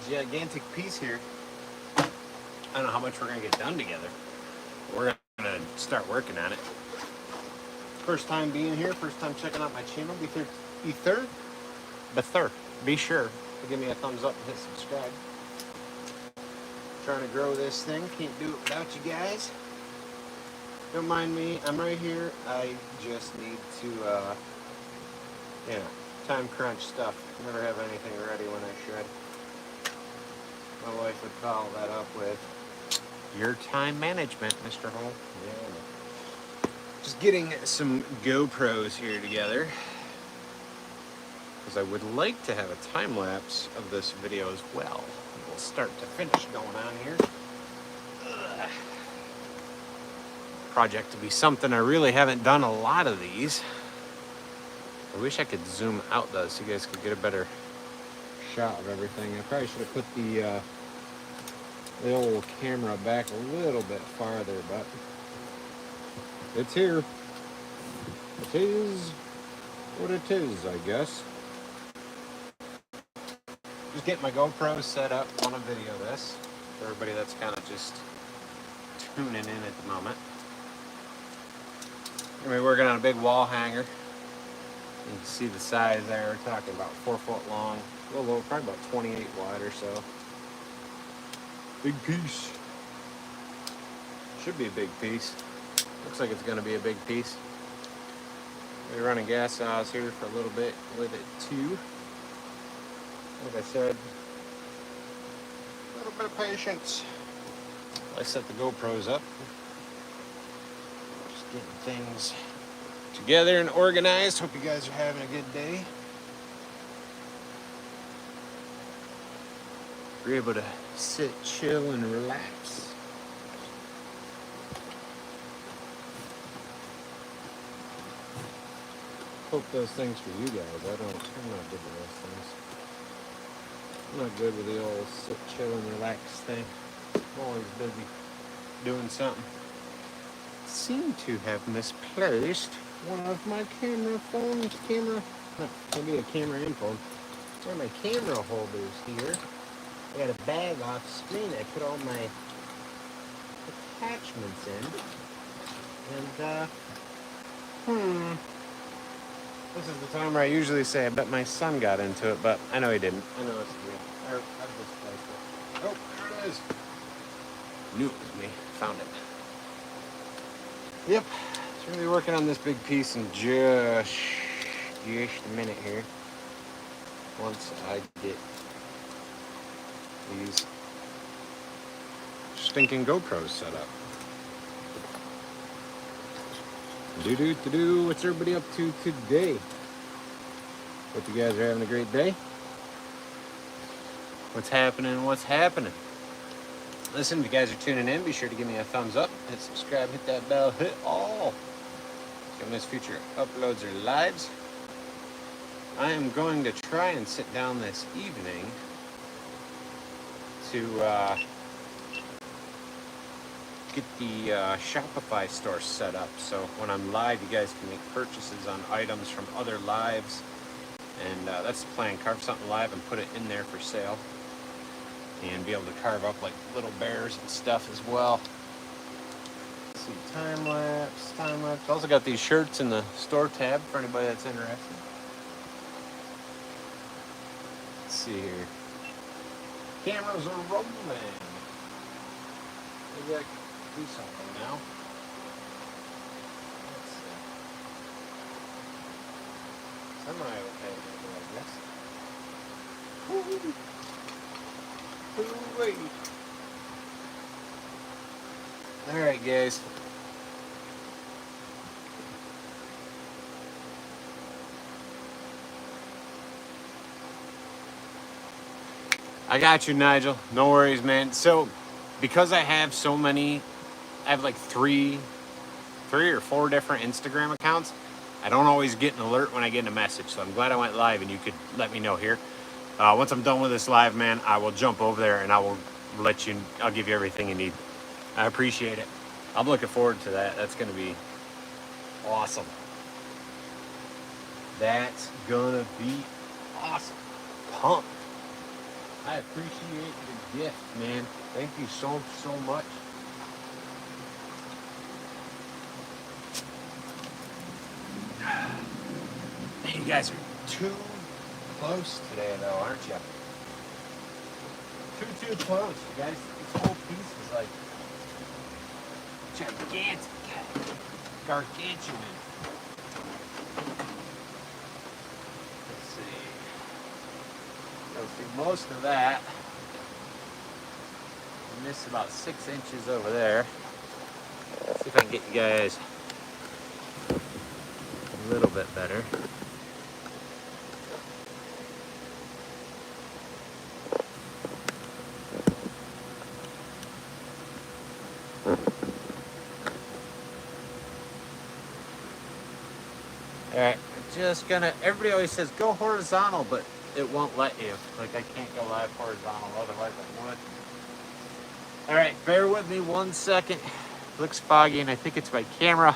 gigantic piece here. I don't know how much we're gonna get done together. We're gonna start working on it. First time being here, first time checking out my channel. Be sure to give me a thumbs up and hit subscribe. Trying to grow this thing, can't do it without you guys. Don't mind me, I'm right here. I just need to, time crunch stuff. Never have anything ready when I should. My wife would follow that up with, your time management, Mr. Hole. Yeah. Just getting some GoPros here together, because I would like to have a time lapse of this video as well. We'll start to finish going on here. Project to be something I really haven't done a lot of these. I wish I could zoom out though so you guys could get a better shot of everything. I probably should have put the old camera back a little bit farther, but it's here. It is what it is, I guess. Just getting my GoPro set up. Want to video this for everybody that's kind of just tuning in at the moment. We're working on a big wall hanger. You can see the size there. We're talking about 4 foot long, a little over, probably about 28 wide or so. Big piece. Should be a big piece. Looks like it's going to be a big piece. We're running gas saws here for a little bit with it too. Like I said, a little bit of patience. I set the GoPros up. Just getting things together and organized. Hope you guys are having a good day. You're able to sit, chill, and relax. Hope those things for you guys. I'm not good with those things. I'm not good with the old sit, chill, and relax thing. I'm always busy doing something. Seem to have misplaced one of my maybe a camera and phone. One of my camera holders here. I got a bag off screen. I put all my attachments in. And, this is the time where I usually say, I bet my son got into it, but I know he didn't. I know it's me. I've misplaced it. Oh, there it is. Knew it was me. Found it. Yep. It's really working on this big piece in just a minute here. Once I get these stinking GoPros set up. What's everybody up to today? Hope you guys are having a great day. What's happening? Listen, if you guys are tuning in, be sure to give me a thumbs up, hit subscribe, hit that bell, hit all. So you don't miss future uploads or lives. I am going to try and sit down this evening to get the Shopify store set up, so when I'm live you guys can make purchases on items from other lives, and that's the plan. Carve something live and put it in there for sale, and be able to carve up like little bears and stuff as well. Let's see, time lapse. Also got these shirts in the store tab for anybody that's interested. Let's see here. Cameras are rolling. Maybe I can do something now. Let's see. Semi-okay, I guess. Wait. Alright, guys. I got you, Nigel. No worries, man. So, because I have so many, I have like three or four different Instagram accounts. I don't always get an alert when I get a message, so I'm glad I went live and you could let me know here. Once I'm done with this live, man, I will jump over there and I'll give you everything you need. I appreciate it. I'm looking forward to that. That's going to be awesome. That's going to be awesome. Pumped. I appreciate the gift, man. Thank you so much. Man, you guys are too close today, though, aren't you? Too close, you guys. This whole piece is like gigantic, gargantuan. Let's see. Go through most of that. I missed about 6 inches over there. Let's see if I can get you guys a little bit better. Alright, just gonna, everybody always says go horizontal, but it won't let you. Like I can't go live horizontal, otherwise I would. Alright, bear with me 1 second. Looks foggy and I think it's my camera.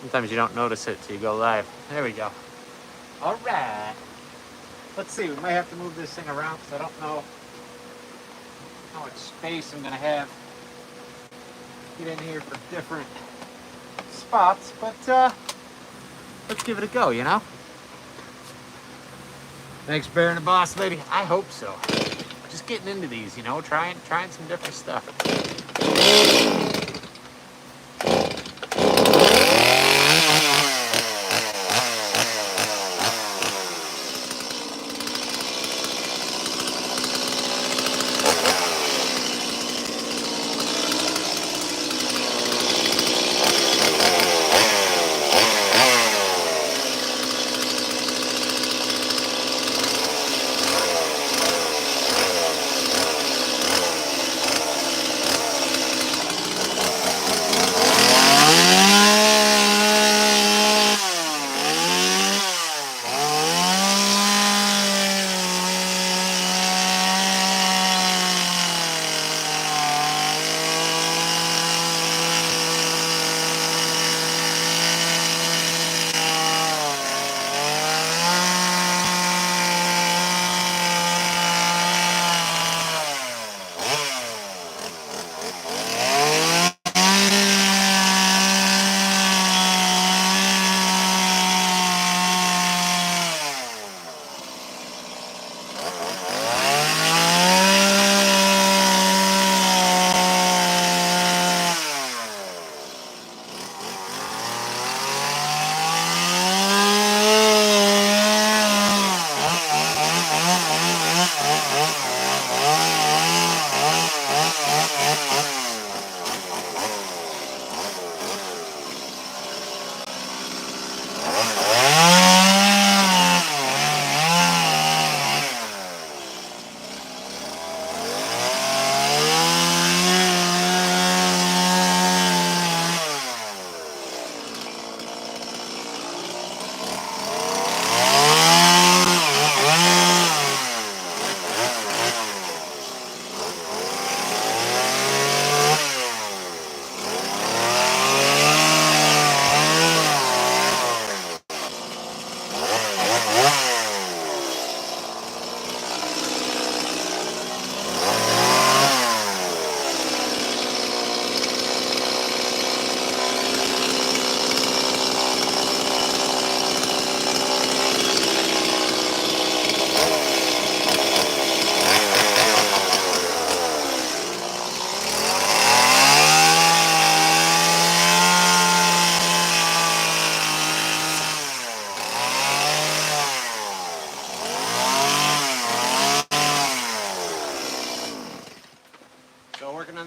Sometimes you don't notice it till you go live. There we go. Alright. Let's see, we might have to move this thing around because I don't know how much space I'm gonna have. Get in here for different spots, but let's give it a go, you know? Thanks, Bear and the Boss Lady. I hope so. Just getting into these, you know, trying some different stuff.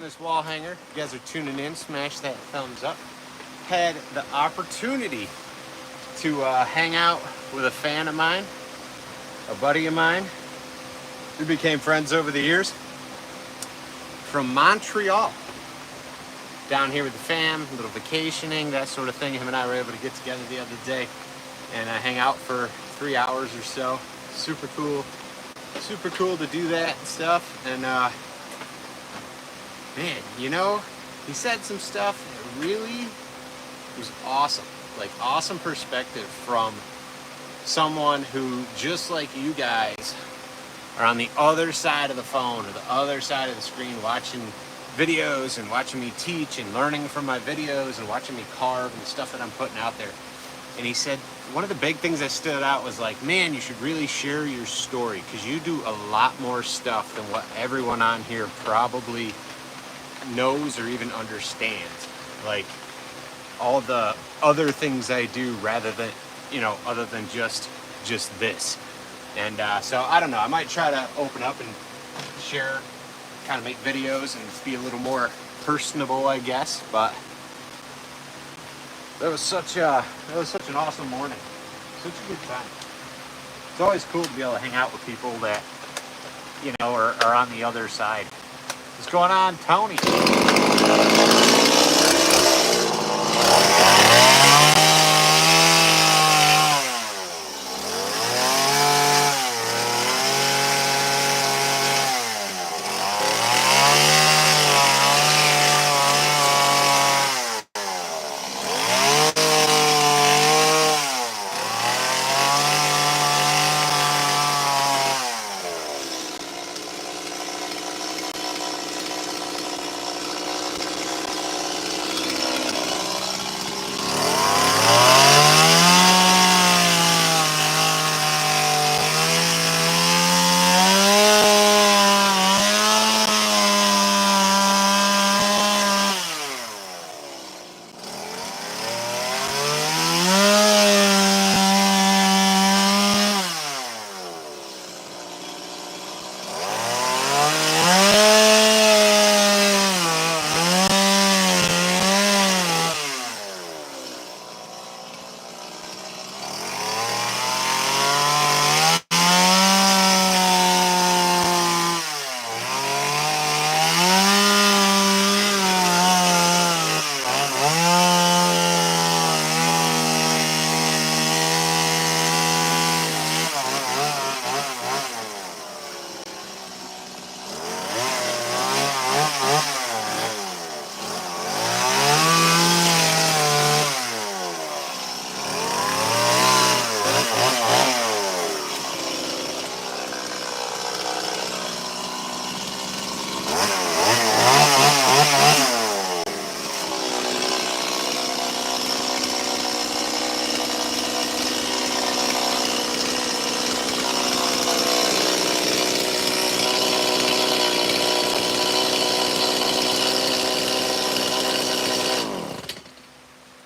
This wall hanger. If you guys are tuning in, smash that thumbs up. Had the opportunity to hang out with a fan of mine, a buddy of mine. We became friends over the years. From Montreal. Down here with the fam, a little vacationing, that sort of thing. Him and I were able to get together the other day and hang out for 3 hours or so. Super cool to do that and stuff. And man, you know, he said some stuff that really was awesome. Like awesome perspective from someone who, just like you guys, are on the other side of the phone or the other side of the screen watching videos and watching me teach and learning from my videos and watching me carve and the stuff that I'm putting out there. And he said one of the big things that stood out was like, man, you should really share your story because you do a lot more stuff than what everyone on here probably knows or even understands. Like all the other things I do rather than, other than just this. And so I don't know, I might try to open up and share, kind of make videos and be a little more personable, I guess. But that was such an awesome morning, such a good time. It's always cool to be able to hang out with people that are on the other side. What's going on, Tony?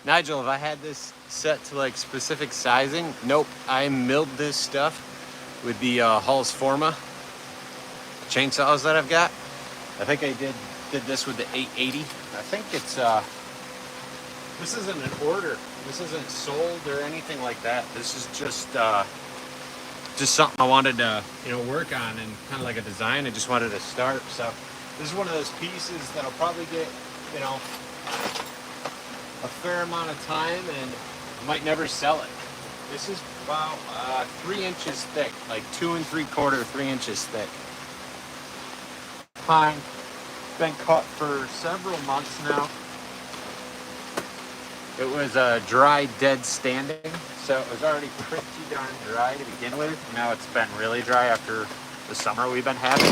Nigel, if I had this set to like specific sizing, nope. I milled this stuff with the Hall's Forma chainsaws that I've got. I think I did this with the 880. I think it's this isn't an order. This isn't sold or anything like that. This is just something I wanted to work on and kind of like a design. I just wanted to start. So this is one of those pieces that'll probably get a fair amount of time and I might never sell it. This is about 3 inches thick, like 2 3/4, 3 inches thick. Pine. Been cut for several months now. It was dry, dead standing, so it was already pretty darn dry to begin with. Now it's been really dry after the summer we've been having.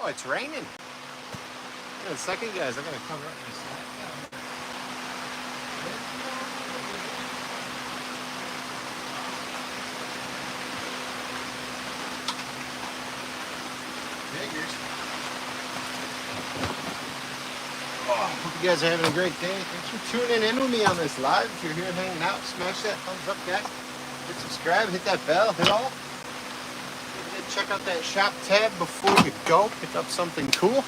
Oh, it's raining. Yeah, the second guys, I gotta cover up my slack. Figures. Oh, hope you guys are having a great day. Thanks for tuning in with me on this live. If you're here hanging out, smash that thumbs up, guys. Hit subscribe, hit that bell, hit all. Check out that shop tab before you go. Pick up something cool.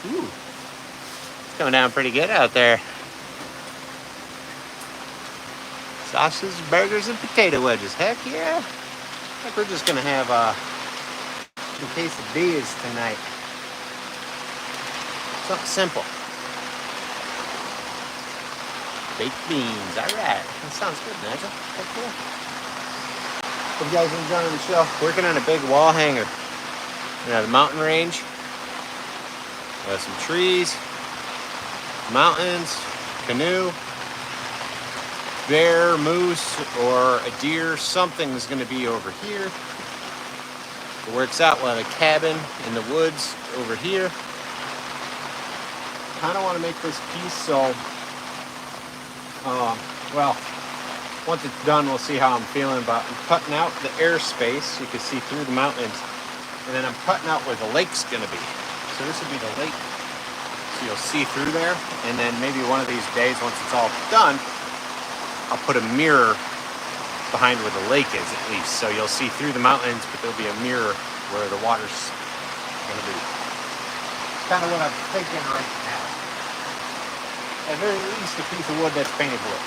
Ooh, it's coming down pretty good out there. Sausages, burgers, and potato wedges. Heck yeah. I think we're just gonna have some quesadillas tonight. Something simple. Baked beans. All right. That sounds good, Nigel. Heck yeah. Hope you guys are enjoying the show. Working on a big wall hanger. We have the mountain range. We have some trees, mountains, canoe, bear, moose, or a deer. Something's going to be over here. If it works out, we'll have a cabin in the woods over here. Kind of want to make this piece so, well, once it's done, we'll see how I'm feeling. But I'm cutting out the airspace so you can see through the mountains. And then I'm cutting out where the lake's going to be. So this will be the lake. So you'll see through there. And then maybe one of these days, once it's all done, I'll put a mirror behind where the lake is at least. So you'll see through the mountains, but there'll be a mirror where the water's going to be. It's kind of what I'm thinking right now. At very least a piece of wood that's painted wood.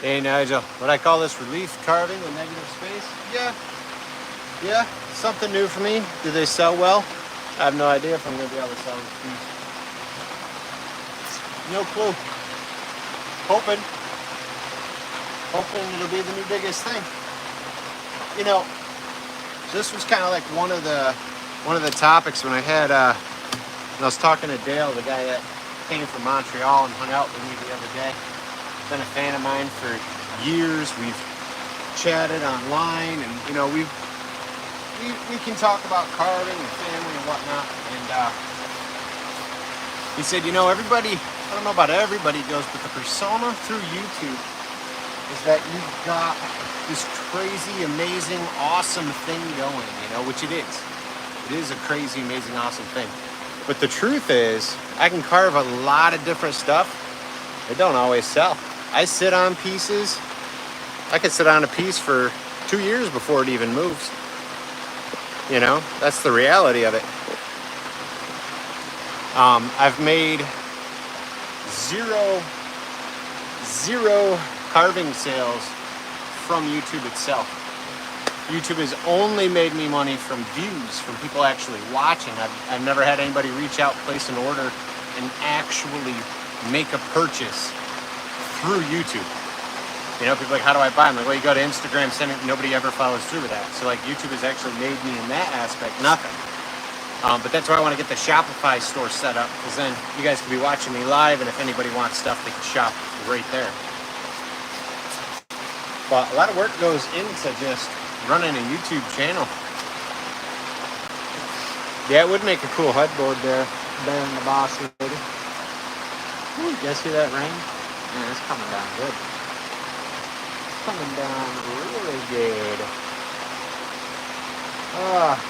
Hey Nigel, would I call this relief carving with negative space? Yeah, something new for me. Do they sell well? I have no idea if I'm going to be able to sell this piece. No clue. Hoping it'll be the new biggest thing. You know, this was kind of like one of the topics when I had when I was talking to Dale, the guy that came from Montreal and hung out with me the other day. Been a fan of mine for years. We've chatted online, and you know we can talk about carving and family and whatnot. And he said, you know, everybody, I don't know about everybody goes, but the persona through YouTube is that you've got this crazy, amazing, awesome thing going, you know, which it is. It is a crazy, amazing, awesome thing. But the truth is, I can carve a lot of different stuff. It don't always sell. I sit on pieces. I could sit on a piece for 2 years before it even moves. You know, that's the reality of it. I've made zero carving sales from YouTube itself. YouTube has only made me money from views, from people actually watching. I've never had anybody reach out, place an order, and actually make a purchase through YouTube. You know, people are like, how do I buy? I'm like, well, you go to Instagram, send it. Nobody ever follows through with that. So like YouTube has actually made me in that aspect nothing. But that's why I want to get the Shopify store set up, because then you guys can be watching me live, and if anybody wants stuff, they can shop right there. But a lot of work goes into just running a YouTube channel. Yeah, it would make a cool headboard there, better than the boss lady. Ooh, you guys see that rain? Man, it's coming down good. It's coming down really good. Let's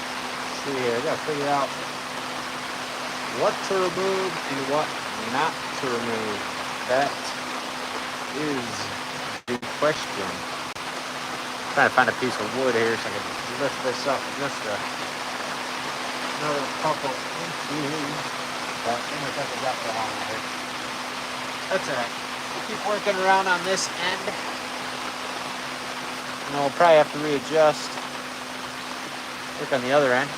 see here. I gotta figure out what to remove and what not to remove. That is the question. I'm trying to find a piece of wood here so I can lift this up just another couple inches. But I think I got that on there. That's alright. We'll keep working around on this end. And we'll probably have to readjust. Work on the other end.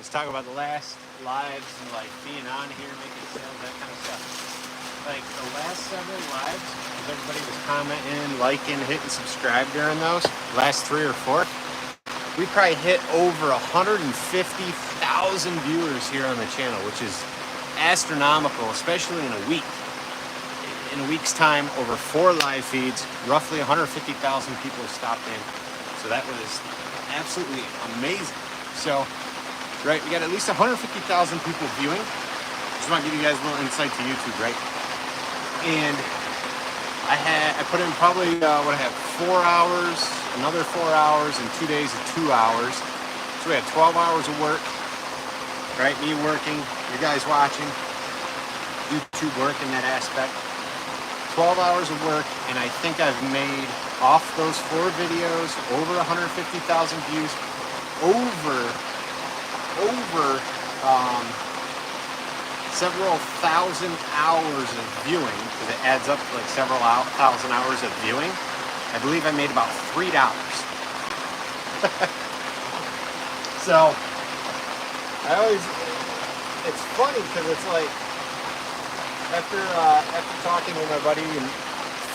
Let's talk about the last lives and like being on here, making sales, that kind of stuff. Like the last several lives, because everybody was commenting, liking, hitting subscribe during those, last 3 or 4, we probably hit over 150,000 viewers here on the channel, which is astronomical, especially in a week. In a week's time, over 4 live feeds, roughly 150,000 people have stopped in. So that was absolutely amazing. So, right, we got at least 150,000 people viewing. Just want to give you guys a little insight to YouTube, right? And I put in probably, what I have, 4 hours, another 4 hours, and 2 days of 2 hours. So we had 12 hours of work, right? Me working, you guys watching, YouTube work in that aspect. 12 hours of work, and I think I've made, off those 4 videos, over 150,000 views, over several thousand hours of viewing, because it adds up to like several thousand hours of viewing. I believe I made about $3. So, it's funny because it's like, after talking with my buddy and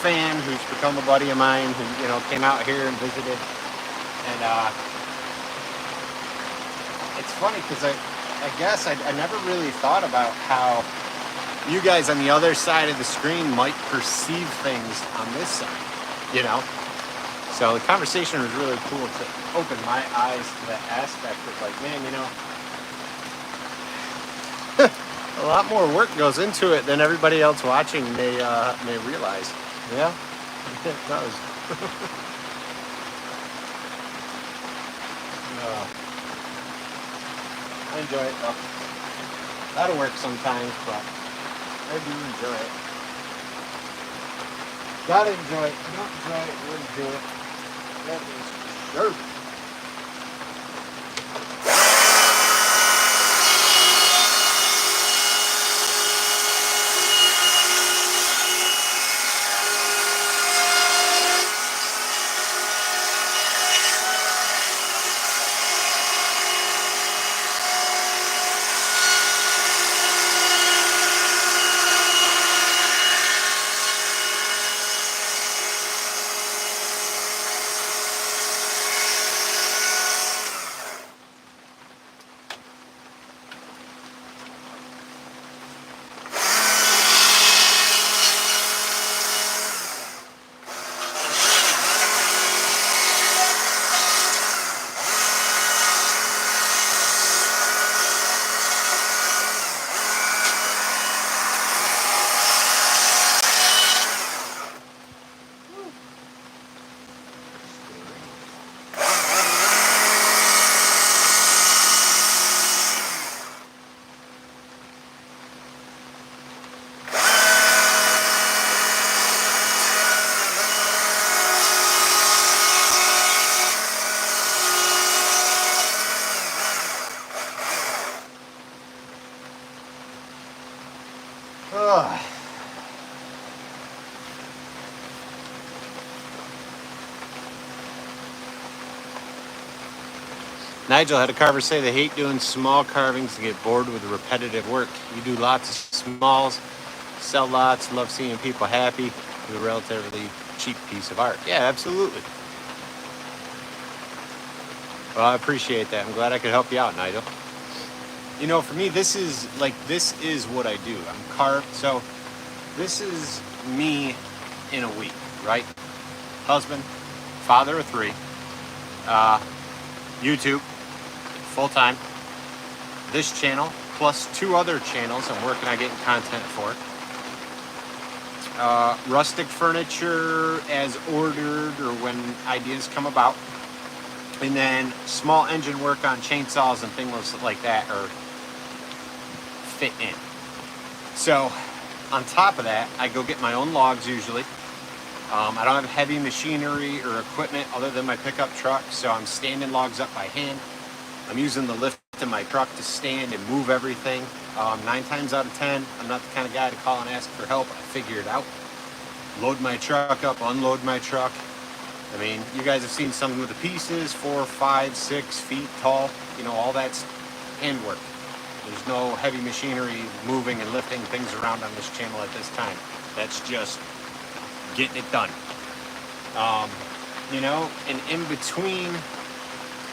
fan, who's become a buddy of mine, who, you know, came out here and visited, and it's funny because I guess I never really thought about how you guys on the other side of the screen might perceive things on this side, you know? So the conversation was really cool to open my eyes to that aspect of like, man, you know, a lot more work goes into it than everybody else watching may realize. Yeah, it does. I enjoy it though. That'll work sometimes, but I do enjoy it. Gotta enjoy it. If you don't enjoy it, you wouldn't do it. That is for sure. Ugh. Nigel had a carver say they hate doing small carvings and get bored with the repetitive work. You do lots of smalls, sell lots, love seeing people happy with a relatively cheap piece of art. Yeah, absolutely. Well, I appreciate that. I'm glad I could help you out, Nigel. You know, for me, this is what I do. I'm carved. So this is me in a week, right? Husband, father of 3, YouTube, full-time, this channel, plus 2 other channels I'm working on getting content for. Rustic furniture as ordered or when ideas come about. And then small engine work on chainsaws and things like that are fit in. So on top of that, I go get my own logs usually. I don't have heavy machinery or equipment other than my pickup truck, so I'm standing logs up by hand. I'm using the lift in my truck to stand and move everything. 9 times out of 10, I'm not the kind of guy to call and ask for help. I figure it out. Load my truck up, unload my truck. I mean, you guys have seen some of the pieces, 4, 5, 6 feet tall. You know, all that's handwork. There's no heavy machinery moving and lifting things around on this channel at this time. That's just getting it done. You know, and in between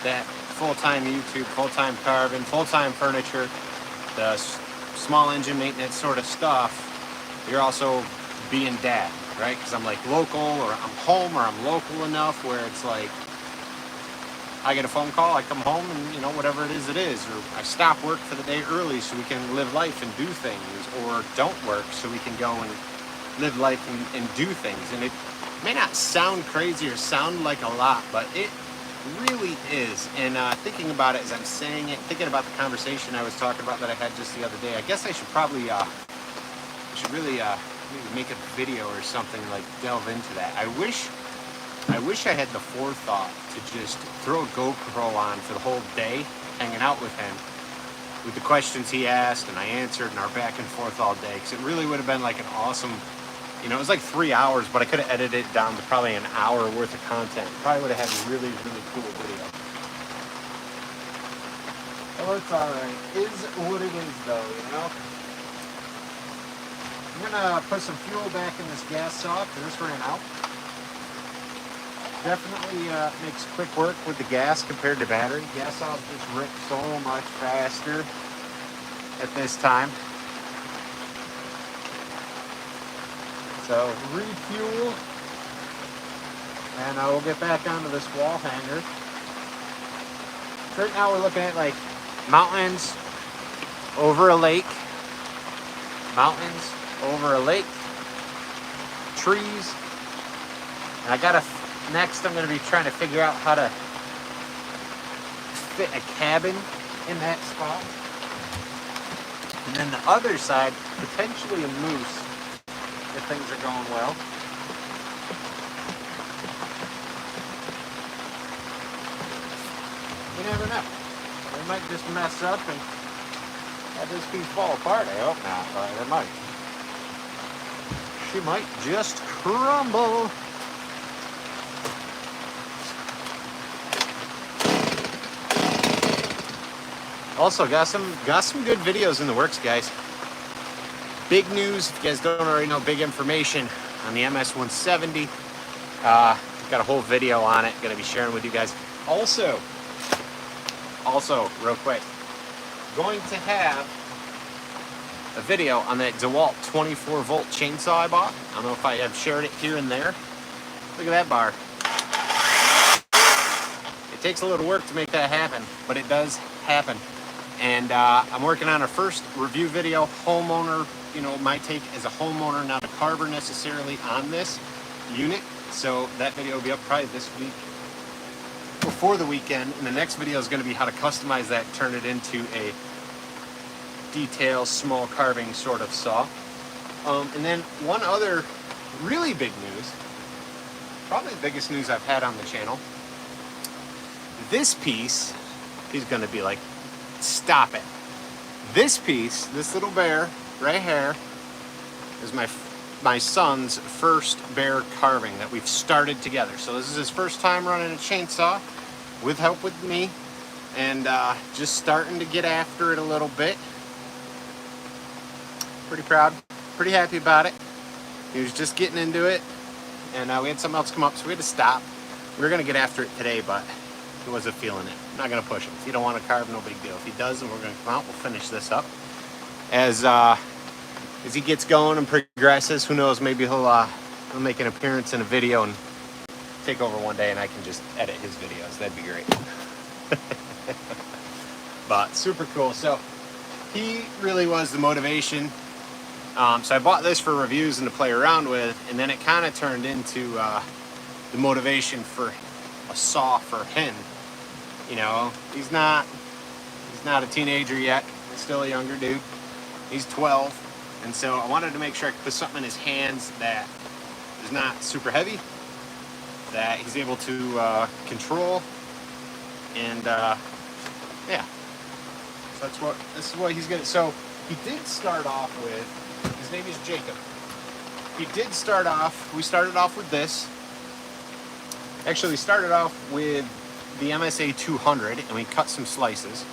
that full-time YouTube, full-time carving, full-time furniture, the small engine maintenance sort of stuff, you're also being dad, right? Because I'm like local, or I'm home, or I'm local enough where it's like I get a phone call, I come home, and you know, whatever it is, or I stop work for the day early so we can live life and do things, or don't work so we can go and live life and do things. And it may not sound crazy or sound like a lot, but it really is. And thinking about it as I'm saying it, thinking about the conversation I was talking about that I had just the other day, I guess I should probably really maybe make a video or something, like delve into that. I wish I had the forethought to just throw a GoPro on for the whole day, hanging out with him, with the questions he asked and I answered, and our back and forth all day, because it really would have been like an awesome, you know, it was like 3 hours, but I could have edited it down to probably an hour worth of content. Probably would have had a really, really cool video. Oh, it's alright. Is what it is, though, you know? I'm gonna put some fuel back in this gas saw, because this ran out. Definitely makes quick work with the gas compared to battery. Gas saws just rip so much faster at this time. So refuel, and we'll get back onto this wall hanger. Right now we're looking at like mountains over a lake, mountains over a lake, trees, and I gotta, next I'm gonna be trying to figure out how to fit a cabin in that spot. And then the other side, potentially a moose, if things are going well. You never know. They might just mess up and have this piece fall apart. I hope not, but it might. She might just crumble. Also, got some good videos in the works, guys. Big news, if you guys don't already know, big information on the MS-170. Got a whole video on it, gonna be sharing with you guys. Also, real quick, going to have a video on that DeWalt 24-volt chainsaw I bought. I don't know if I have shared it here and there. Look at that bar. It takes a little work to make that happen, but it does happen. And I'm working on a first review video, homeowner, you know, my take as a homeowner, not a carver necessarily, on this unit. So that video will be up probably this week, before the weekend. And the next video is going to be how to customize that, turn it into a detail, small carving sort of saw. And then one other really big news, probably the biggest news I've had on the channel. This piece is going to be like, stop it. This piece, this little bear right here, is my son's first bear carving that we've started together. So this is his first time running a chainsaw with help with me, and just starting to get after it a little bit. Pretty proud, pretty happy about it. He was just getting into it, and we had something else come up, so we had to stop. We were gonna get after it today, but he wasn't feeling it. I'm not gonna push him. If he don't want to carve, no big deal. If he does, then we're gonna come out, we'll finish this up. As he gets going and progresses, who knows, maybe he'll make an appearance in a video and take over one day, and I can just edit his videos. That'd be great. But super cool. So he really was the motivation. So I bought this for reviews and to play around with, and then it kind of turned into the motivation for a saw for him. You know, he's not a teenager yet. He's still a younger dude. He's 12. And so I wanted to make sure I could put something in his hands that is not super heavy, that he's able to control, and yeah. So this is what he's gonna. So he did start off with. His name is Jacob. He did start off. We started off with this. Actually, we started off with the MSA 200, and we cut some slices.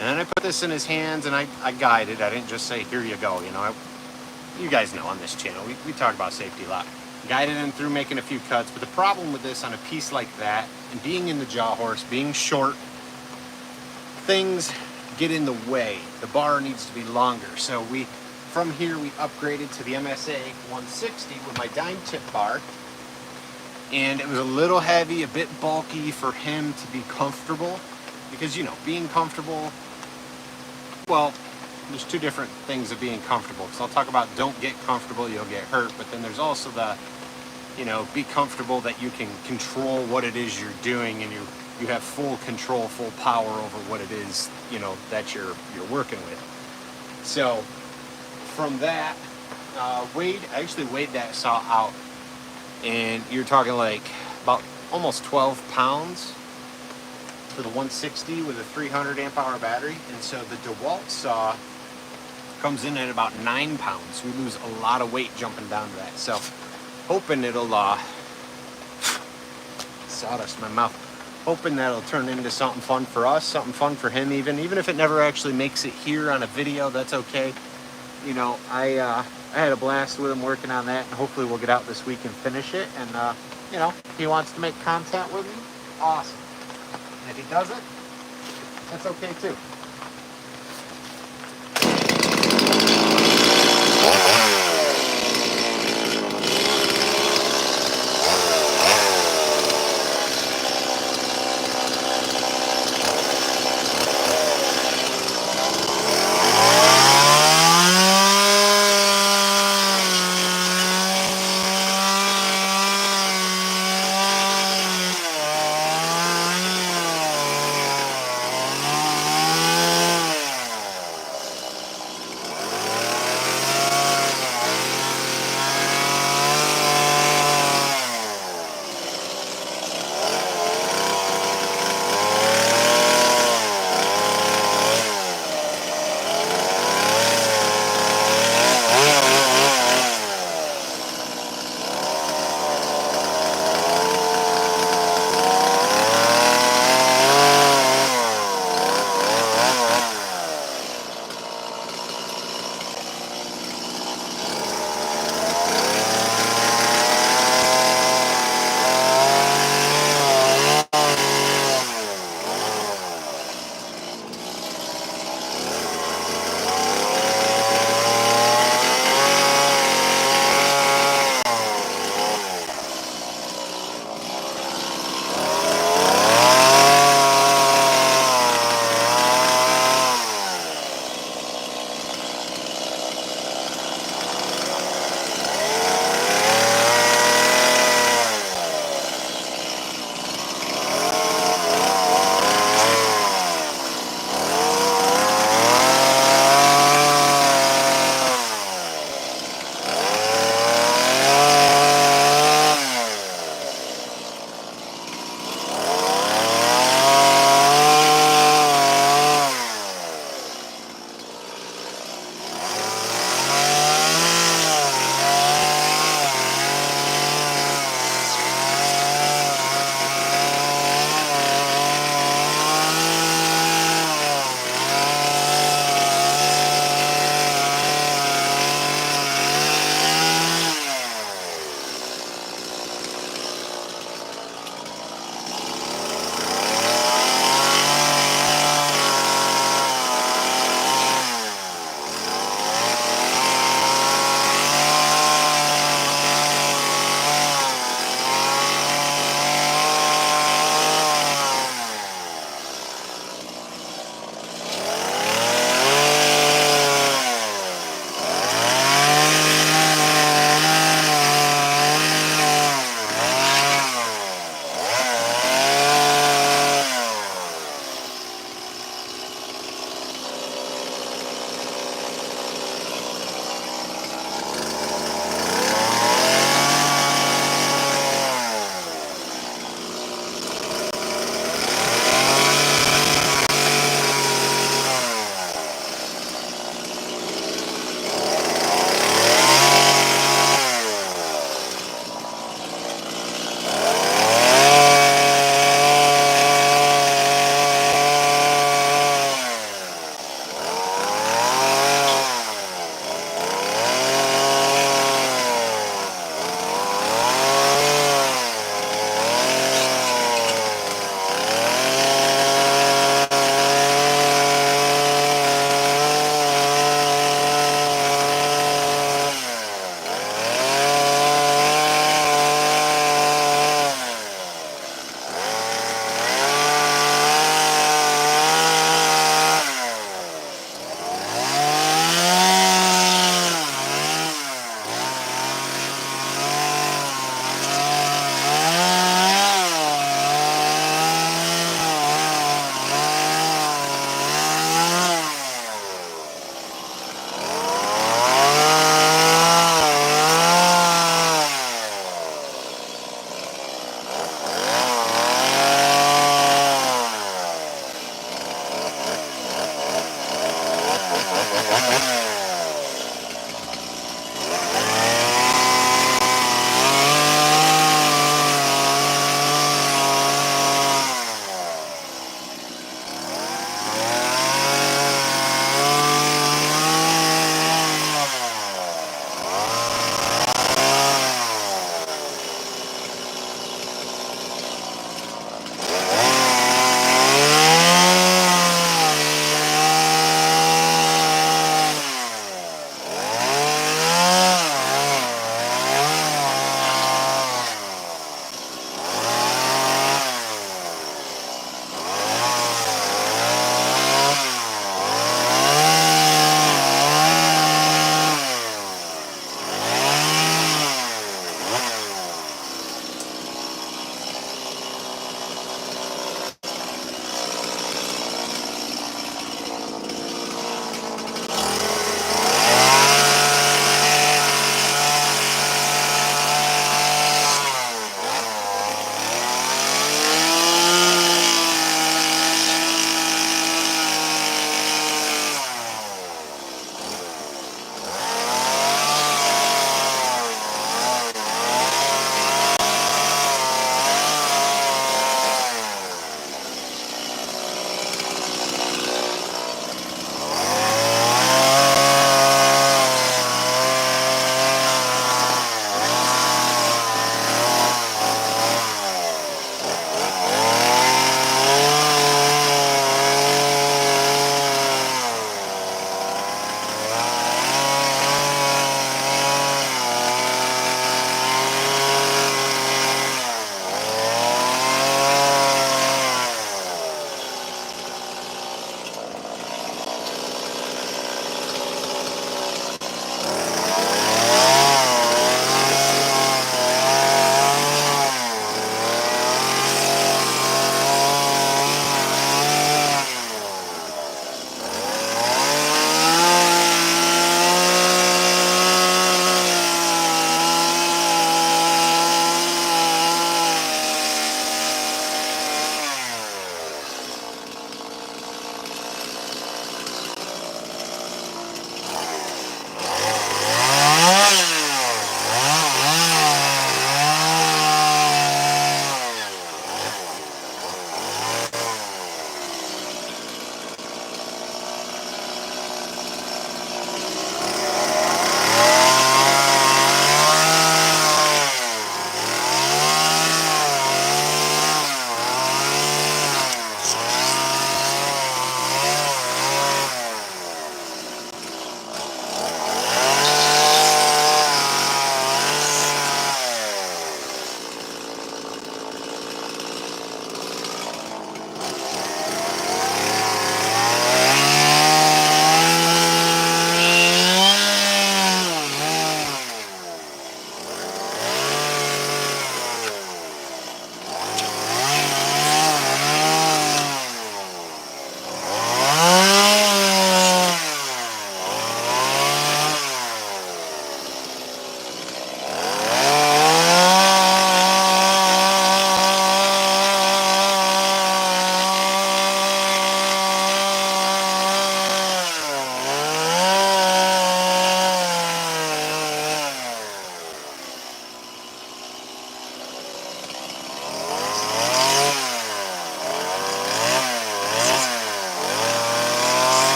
And then I put this in his hands and I guided. I didn't just say, here you go. You know, you guys know on this channel, we talk about safety a lot. Guided him through making a few cuts. But the problem with this on a piece like that, and being in the jaw horse, being short, things get in the way. The bar needs to be longer. So from here, we upgraded to the MSA 160 with my dime tip bar. And it was a little heavy, a bit bulky for him to be comfortable. Because, you know, being comfortable, well, there's two different things of being comfortable. Because I'll talk about don't get comfortable, you'll get hurt. But then there's also the, you know, be comfortable that you can control what it is you're doing, and you have full control, full power over what it is, you know, that you're working with. So from that, I actually weighed that saw out, and you're talking like about almost 12 pounds for the 160 with a 300 amp hour battery. And so the DeWalt saw comes in at about 9 pounds. We lose a lot of weight jumping down to that. So hoping it'll sawdust in my mouth. Hoping that'll turn into something fun for us, something fun for him. Even if it never actually makes it here on a video, that's okay. You know, I had a blast with him working on that, and hopefully we'll get out this week and finish it. And you know, if he wants to make content with me, awesome. And if he doesn't, that's okay too.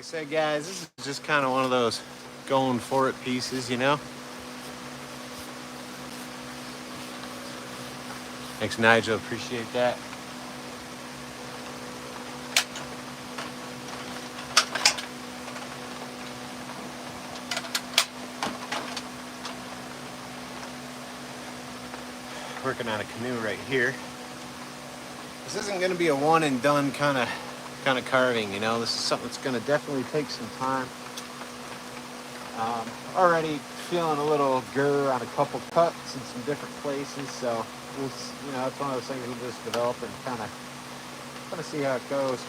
said, guys, this is just kind of one of those going for it pieces, you know? Thanks, Nigel. Appreciate that. Working on a canoe right here. This isn't going to be a one and done kind of carving, you know. This is something that's going to definitely take some time. Already feeling a little grr on a couple cuts in some different places, so we'll, you know, it's one of those things we'll just develop and kind of see how it goes.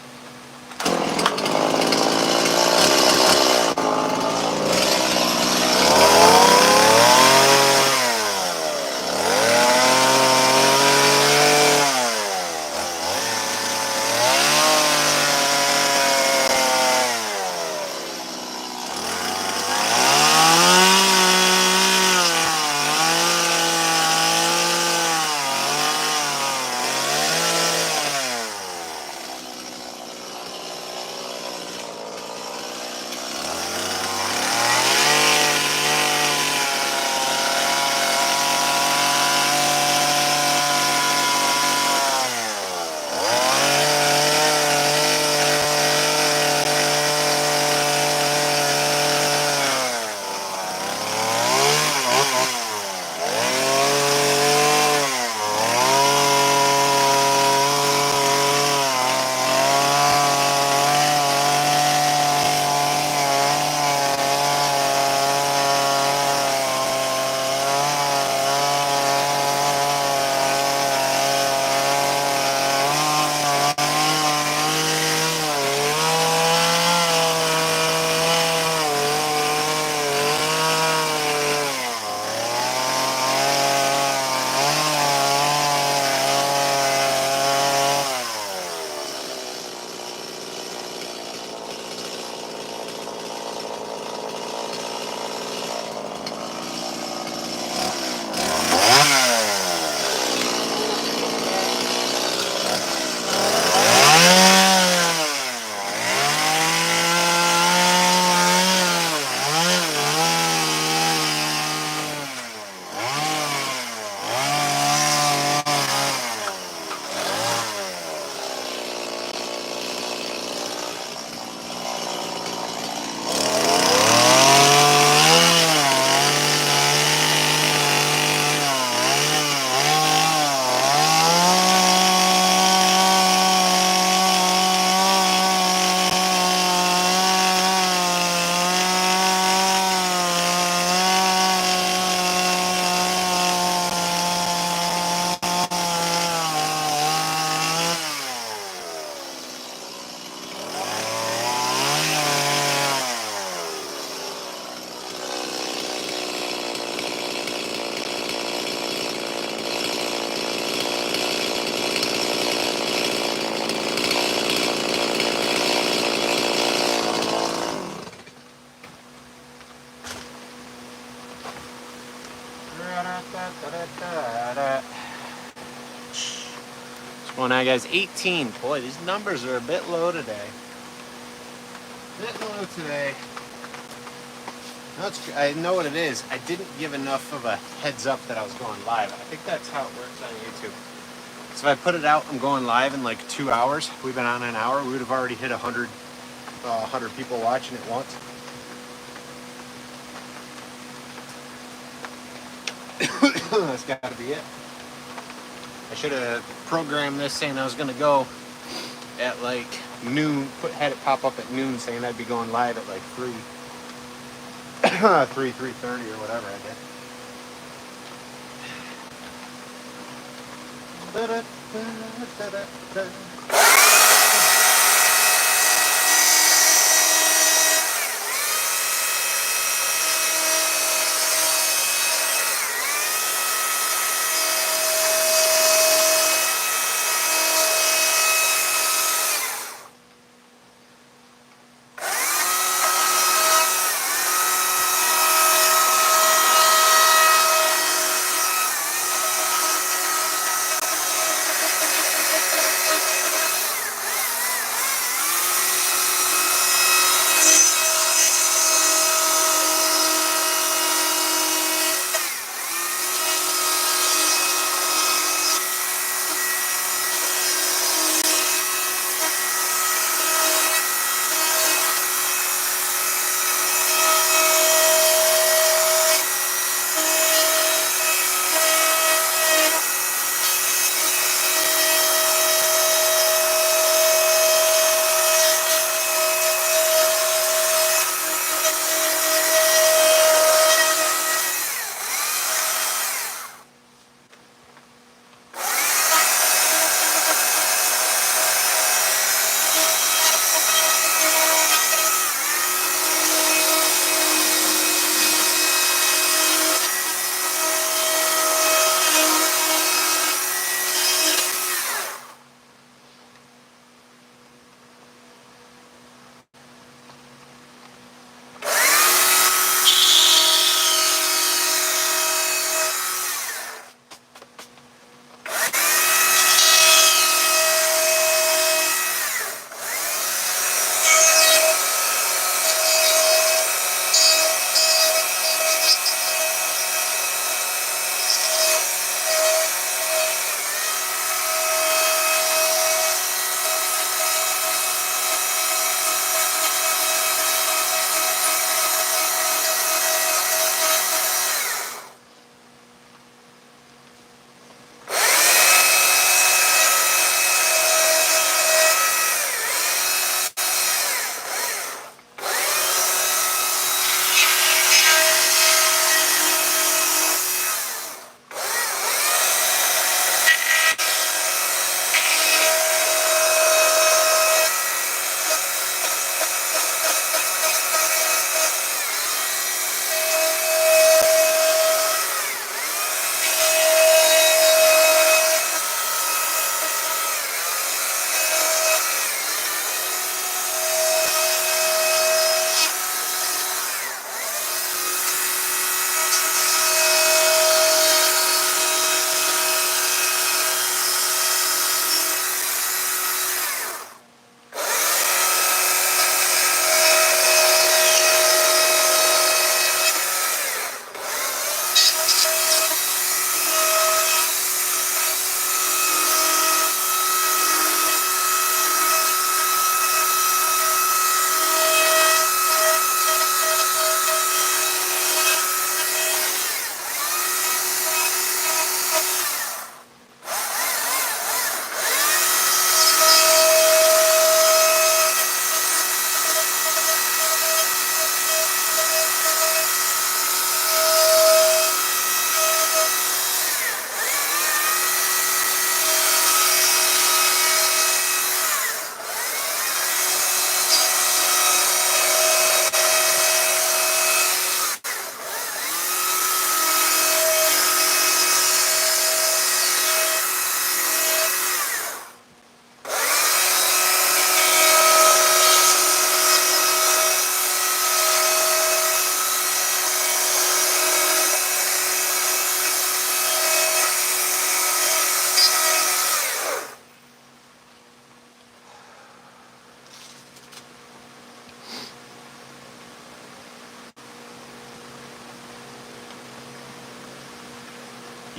What's going on, guys? 18. Boy, these numbers are a bit low today. I know what it is. I didn't give enough of a heads up that I was going live. I think that's how it works on YouTube. So if I put it out, I'm going live in like 2 hours. We've been on an hour. We would have already hit 100 people watching at once. That's got to be it. I should have programmed this saying I was going to go at like noon. Had it pop up at noon saying I'd be going live at like 3:30 or whatever I did.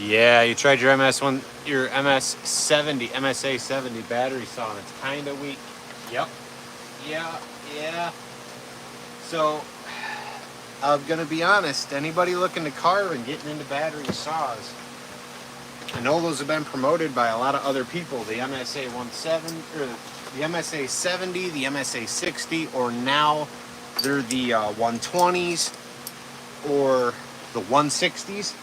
Yeah, you tried your MSA 70 battery saw, and it's kind of weak. Yep. Yeah. So, I'm gonna be honest. Anybody looking to carve and getting into battery saws, I know those have been promoted by a lot of other people. The MSA 17 or the MSA 70, the MSA 60, or now they're the 120s or the 160s.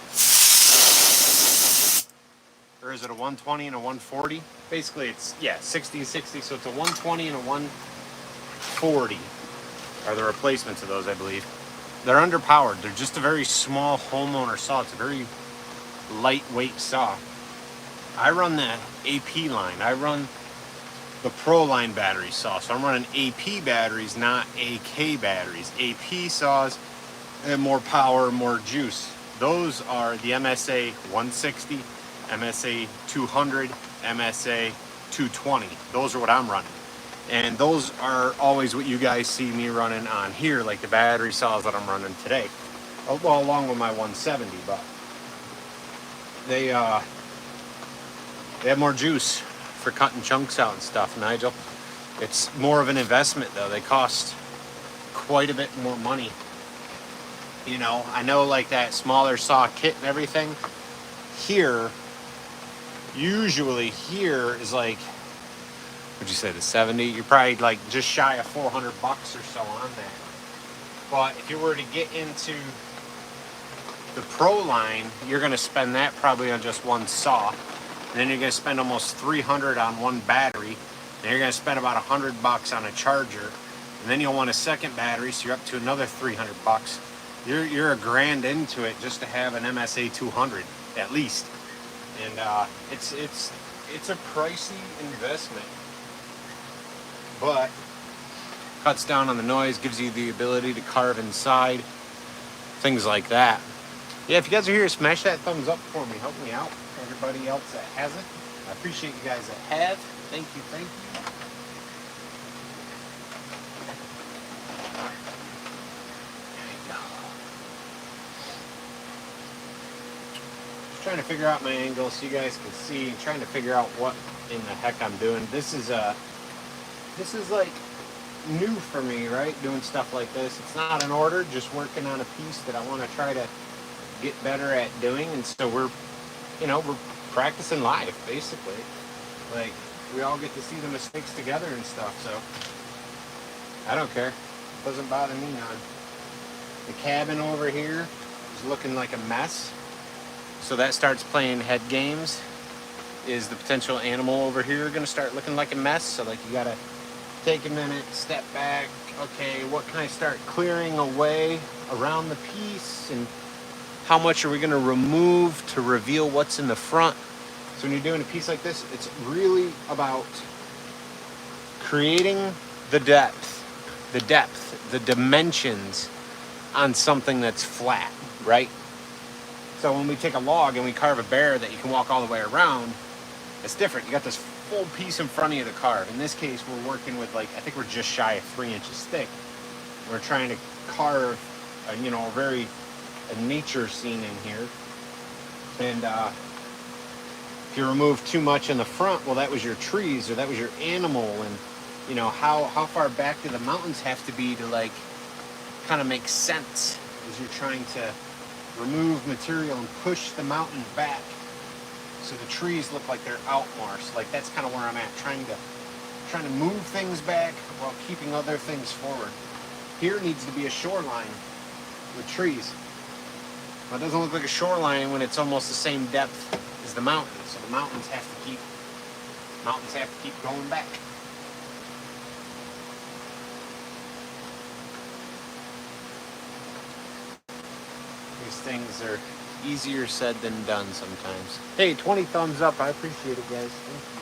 Or is it a 120 and a 140? Basically, it's 60, so it's a 120 and a 140 are the replacements of those, I believe. They're underpowered. They're just a very small homeowner saw. It's a very lightweight saw. I run the AP line. I run the Pro line battery saw. So I'm running AP batteries, not AK batteries. AP saws have more power, more juice. Those are the MSA 160, MSA 200, MSA 220. Those are what I'm running. And those are always what you guys see me running on here, like the battery saws that I'm running today. Well, along with my 170, but they have more juice for cutting chunks out and stuff, Nigel. It's more of an investment, though. They cost quite a bit more money. You know, I know like that smaller saw kit and everything. Here, usually here is like, would you say the 70? You're probably like just shy of $400 or so on that. But if you were to get into the Pro line, you're going to spend that probably on just one saw. And then you're going to spend almost $300 on one battery. And you're going to spend about $100 on a charger. And then you'll want a second battery, so you're up to another $300. You're $1,000 into it just to have an MSA 200 at least. And it's a pricey investment. But cuts down on the noise, gives you the ability to carve inside, things like that. Yeah, if you guys are here, smash that thumbs up for me. Help me out. Everybody else that hasn't, I appreciate you guys that have. Thank you. There you go. Just trying to figure out my angle so you guys can see. Trying to figure out what in the heck I'm doing. This is like new for me, right? Doing stuff like this. It's not an order, just working on a piece that I want to try to get better at doing. And so we're practicing live, basically. Like, we all get to see the mistakes together and stuff, so I don't care. It doesn't bother me none. The cabin over here is looking like a mess. So that starts playing head games. Is the potential animal over here going to start looking like a mess? So like you got to take a minute, step back. Okay, what can I start clearing away around the piece? And how much are we going to remove to reveal what's in the front? So when you're doing a piece like this, it's really about creating the depth, the dimensions on something that's flat, right? So when we take a log and we carve a bear that you can walk all the way around, it's different. You got this full piece in front of you to carve. In this case, we're working with I think we're just shy of 3 inches thick. We're trying to carve, a nature scene in here. And if you remove too much in the front, well, that was your trees or that was your animal. And, how far back do the mountains have to be to kind of make sense as you're trying to remove material and push the mountain back so the trees look like they're out more. So that's kind of where I'm at, trying to move things back while keeping other things forward. Here needs to be a shoreline with trees. Well, it doesn't look like a shoreline when it's almost the same depth as the mountains. So the mountains have to keep going back. These things are easier said than done sometimes. Hey, 20 thumbs up. I appreciate it, guys. Thank you.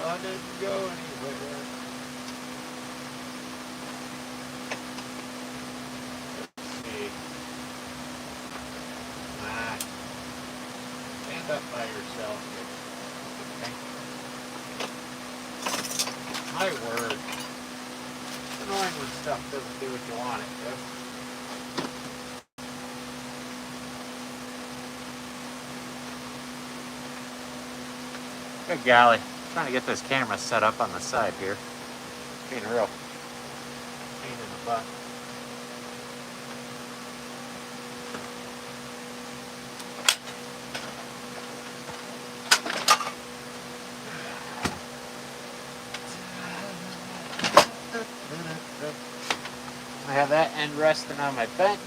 I didn't go anywhere. Let's see. Stand up by yourself. Okay. My word. It's annoying when stuff doesn't do what you want it to. Good golly. I'm trying to get this camera set up on the side here. Being a real pain in the butt. I have that end resting on my bench.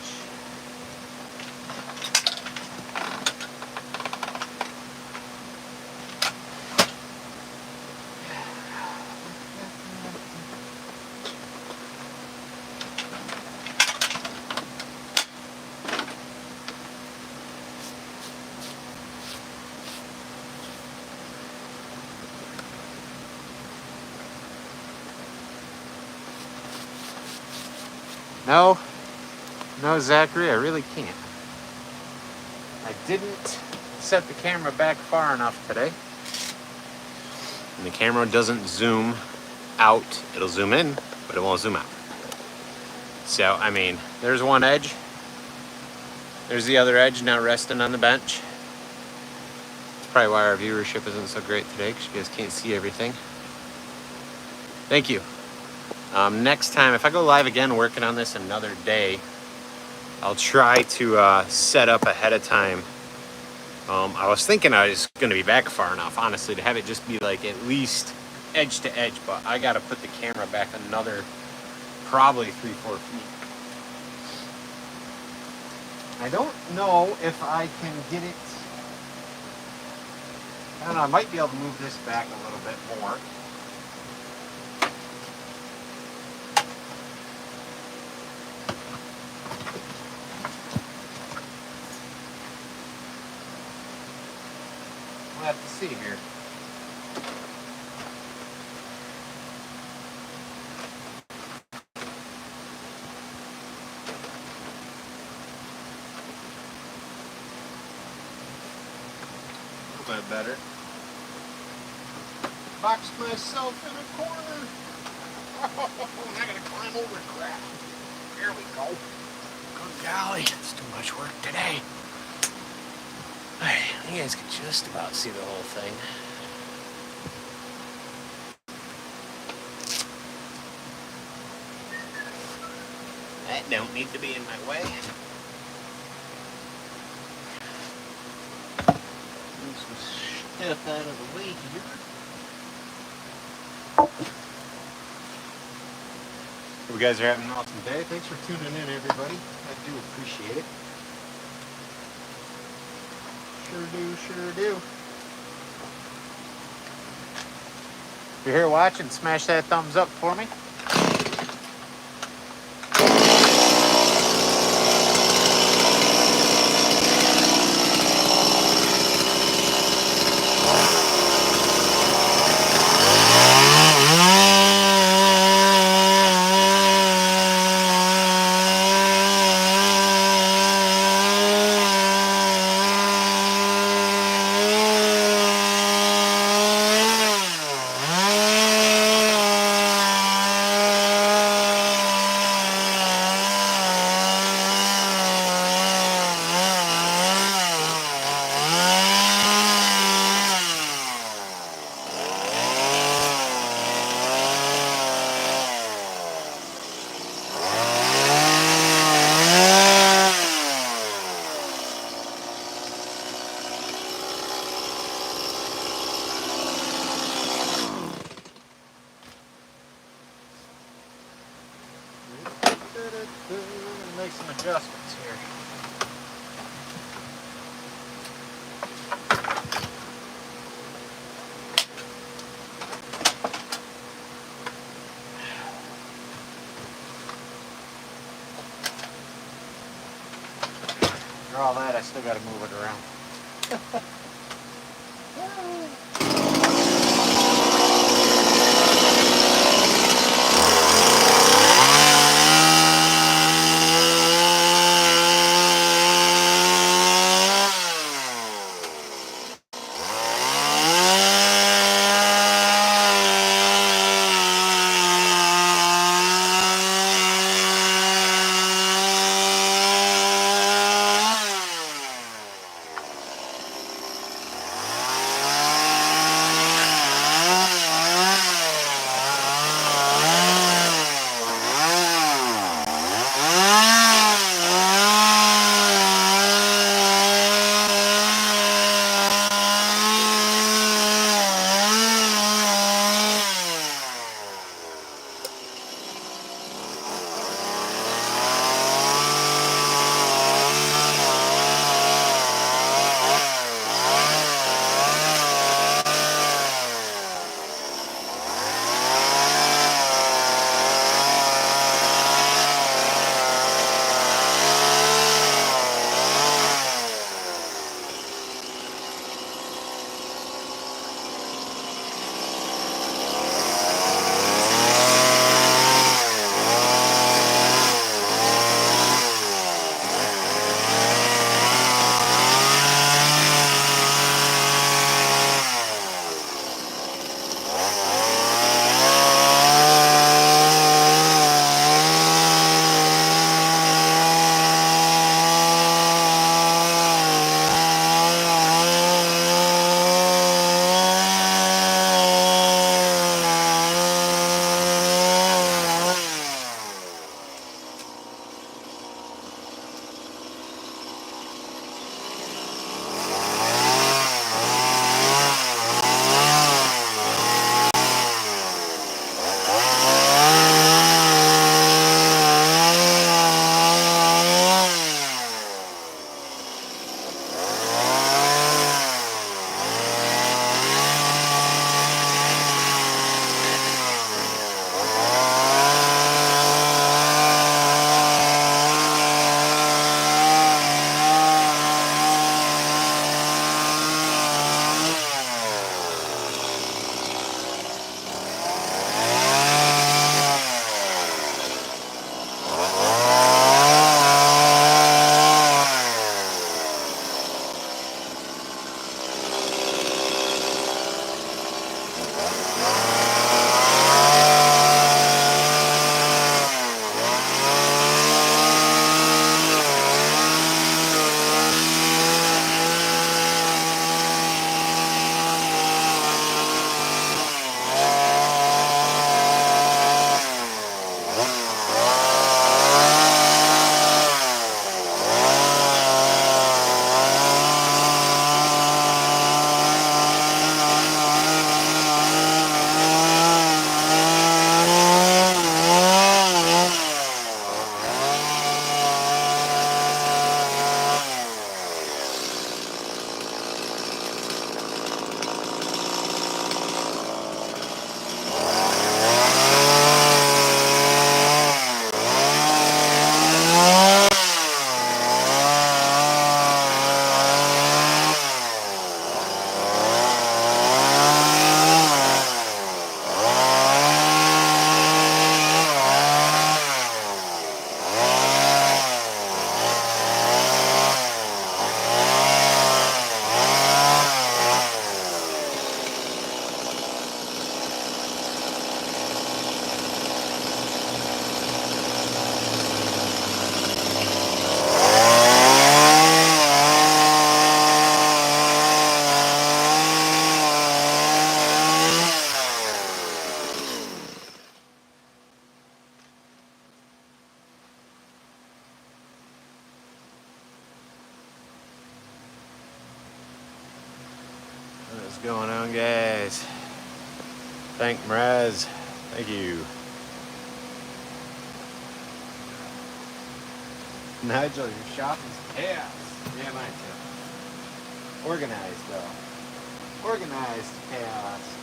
No, Zachary, I really can't. I didn't set the camera back far enough today. And the camera doesn't zoom out. It'll zoom in, but it won't zoom out. So, I mean, there's one edge. There's the other edge now resting on the bench. That's probably why our viewership isn't so great today, because you guys can't see everything. Thank you. Next time, if I go live again working on this another day, I'll try to set up ahead of time. I was thinking I was going to be back far enough, honestly, to have it just be like at least edge to edge, but I got to put the camera back another probably 3-4 feet. I don't know if I can get it. I don't know, I might be able to move this back a little bit more. We'll have to see here. A little bit better. Boxed myself in a corner. Oh, I gotta climb over crap. There we go. Good golly, it's too much work today. You guys can just about see the whole thing. That don't need to be in my way. Move some stuff out of the way here. You guys are having an awesome day. Thanks for tuning in, everybody. I do appreciate it. Sure do. If you're here watching, smash that thumbs up for me. Make some adjustments here. For all that, I still got to move it around. going on, guys? Thank Mraz. Thank you. Nigel, your shop is chaos. Yeah, mine too. Organized, though. Organized chaos.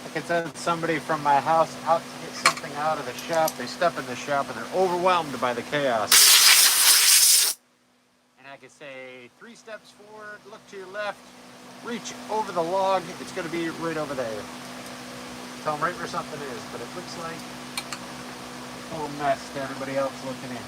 I could send somebody from my house out to get something out of the shop. They step in the shop and they're overwhelmed by the chaos. And I could say 3 steps forward, look to your left, reach over the log. It's going to be right over there. Tell them right where something is, but it looks like a total mess to everybody else looking in.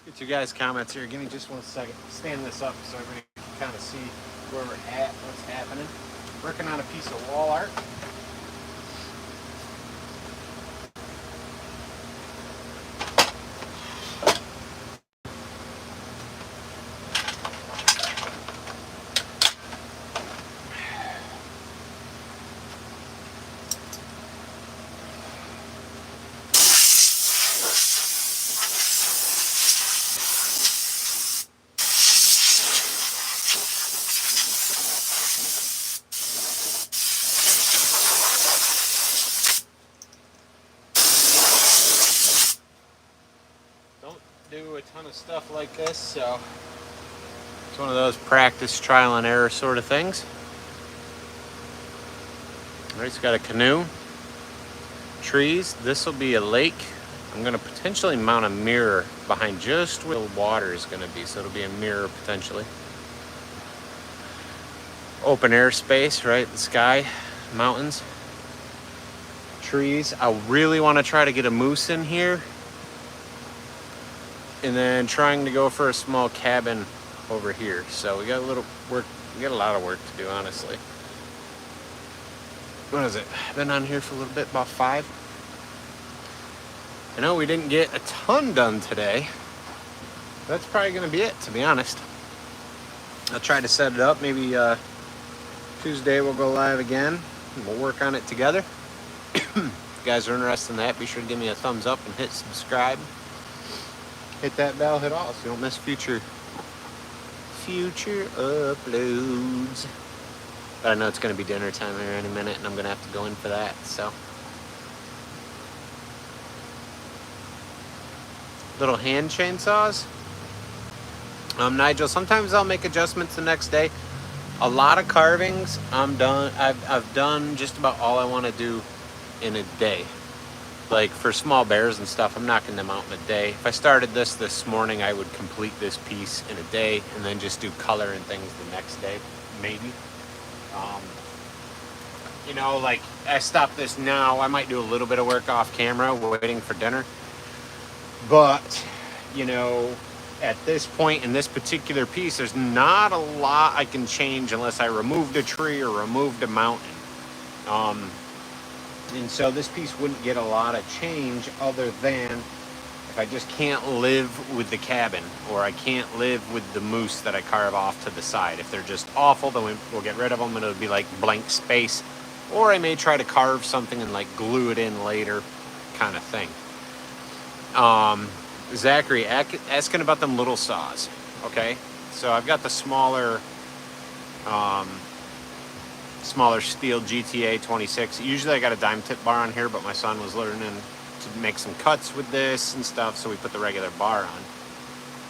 Get you guys' comments here. Give me just 1 second. Stand this up so everybody can kind of see where we're at, what's happening. Working on a piece of wall art. Do a ton of stuff like this, so it's one of those practice, trial and error sort of things. All right, it's got a canoe, trees. This will be a lake. I'm going to potentially mount a mirror behind just where the water is going to be, so it'll be a mirror potentially. Open air space, right? The sky, mountains, trees. I really want to try to get a moose in here. And then trying to go for a small cabin over here. So we got a little work, we got a lot of work to do, honestly. What is it? Been on here for a little bit, about 5. I know we didn't get a ton done today. That's probably gonna be it, to be honest. I'll try to set it up. Maybe Tuesday we'll go live again and we'll work on it together. If you guys are interested in that, be sure to give me a thumbs up and hit subscribe. Hit that bell, hit all, so you don't miss future uploads. But I know it's going to be dinner time here any minute, and I'm going to have to go in for that, so. Little hand chainsaws. Nigel, sometimes I'll make adjustments the next day. A lot of carvings, I'm done. I've done just about all I want to do in a day. Like for small bears and stuff, I'm knocking them out in a day. If I started this morning, I would complete this piece in a day and then just do color and things the next day, maybe. You know, like I stop this now, I might do a little bit of work off camera waiting for dinner. But, you know, at this point in this particular piece, there's not a lot I can change unless I removed a tree or removed a mountain. And so this piece wouldn't get a lot of change other than if I just can't live with the cabin or I can't live with the moose that I carve off to the side. If they're just awful, then we'll get rid of them and it'll be like blank space. Or I may try to carve something and like glue it in later kind of thing. Zachary asking about them little saws. Okay, so I've got the smaller steel GTA 26. Usually I got a dime tip bar on here, but my son was learning to make some cuts with this and stuff, so we put the regular bar on.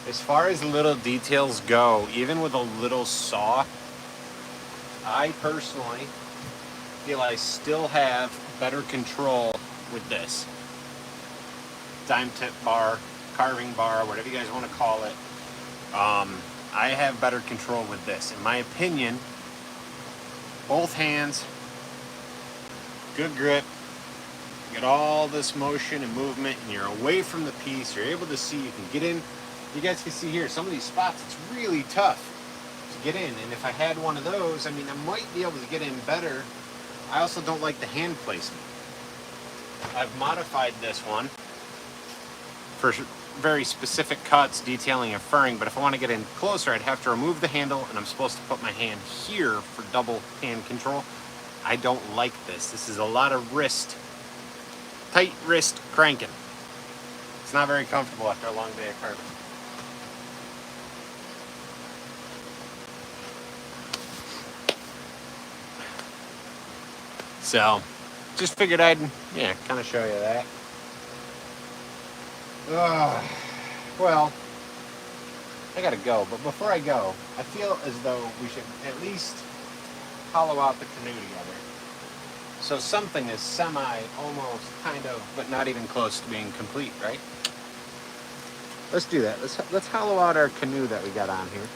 As far as little details go, even with a little saw, I personally feel I still have better control with this. Dime tip bar, carving bar, whatever you guys want to call it. I have better control with this. In my opinion, both hands, good grip, you get all this motion and movement and you're away from the piece, you're able to see, you can get in. You guys can see here, some of these spots, it's really tough to get in. And if I had one of those, I mean, I might be able to get in better. I also don't like the hand placement. I've modified this one for very specific cuts, detailing and furring, but if I want to get in closer, I'd have to remove the handle, and I'm supposed to put my hand here for double hand control. I don't like this. This is a lot of tight wrist cranking. It's not very comfortable after a long day of carving. So, just figured I'd, kind of show you that. Well, I gotta go, but before I go, I feel as though we should at least hollow out the canoe together. So something is almost, kind of, but not even close to being complete, right? Let's do that. Let's hollow out our canoe that we got on here.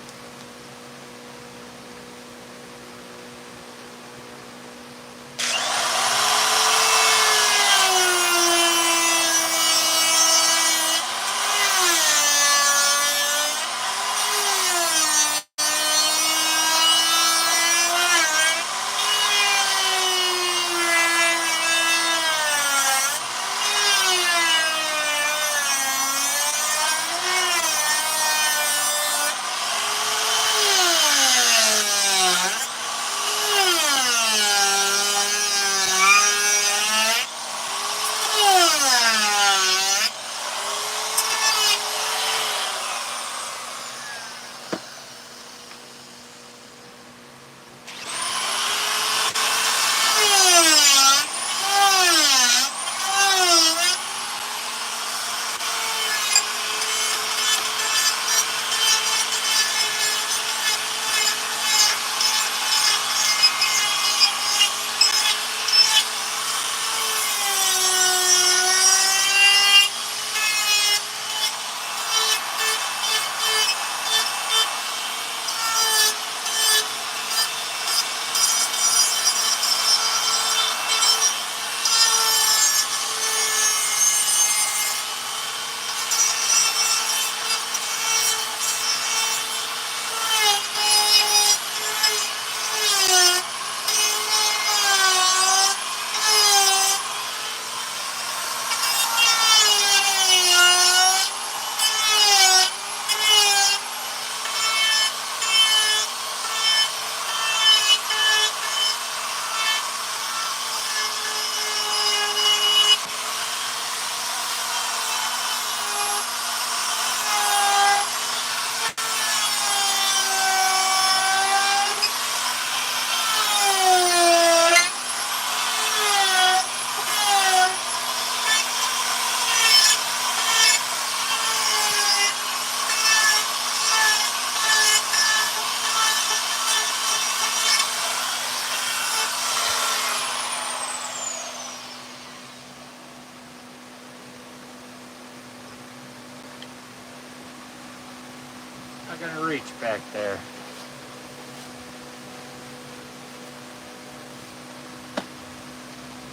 not gonna reach back there.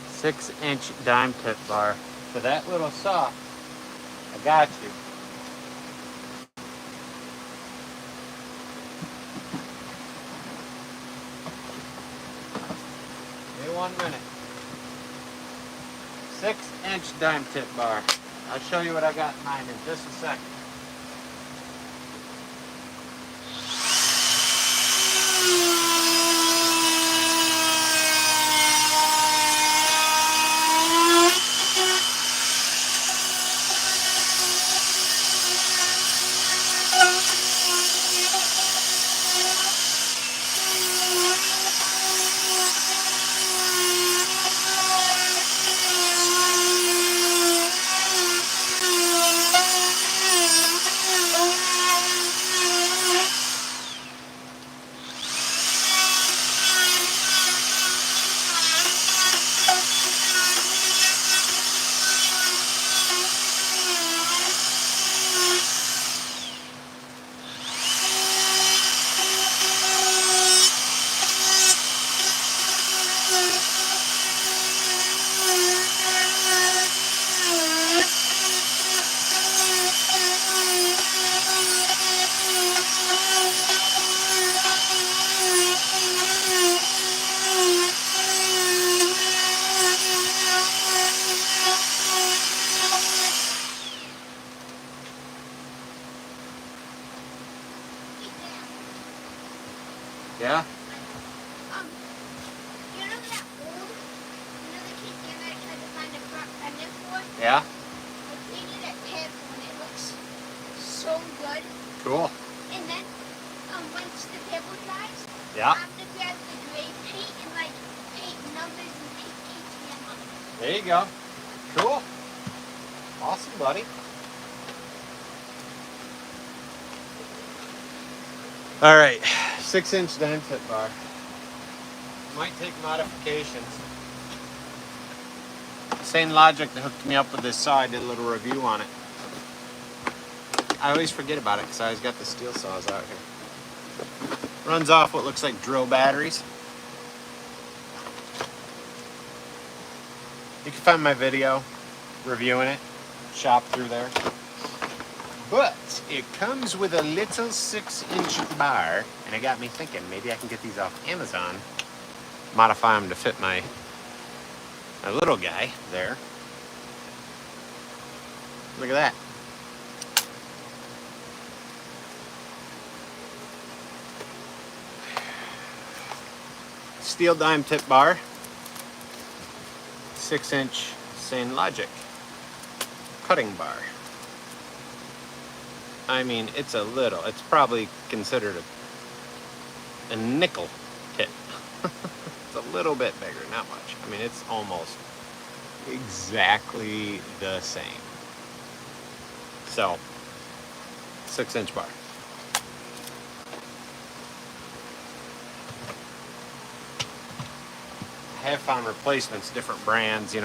Six-inch dime tip bar. For that little saw, I got you. Give me 1 minute. 6-inch dime tip bar. I'll show you what I got in mind in just a second. Yeah? You know that old, the keychain that I tried to find a front pendant for? Yeah? I painted that tip and it looks so good. Cool. And then, once the pebble dries, Yeah. I'm gonna grab the gray paint and like paint numbers and paint KTM on it. There you go. Cool. Awesome, buddy. All right, 6-inch dime tip bar. Might take modifications. Same logic that hooked me up with this saw. I did a little review on it. I always forget about it because I always got the steel saws out here. Runs off what looks like drill batteries. You can find my video reviewing it. Shop through there. But it comes with a little 6-inch bar, and it got me thinking maybe I can get these off Amazon, modify them to fit my little guy there. Look at that. Steel dime tip bar, 6-inch Sane Logic cutting bar. I mean, it's probably considered a nickel tip. It's a little bit bigger, not much. I mean, it's almost exactly the same. So, 6-inch bar. I have found replacements, different brands,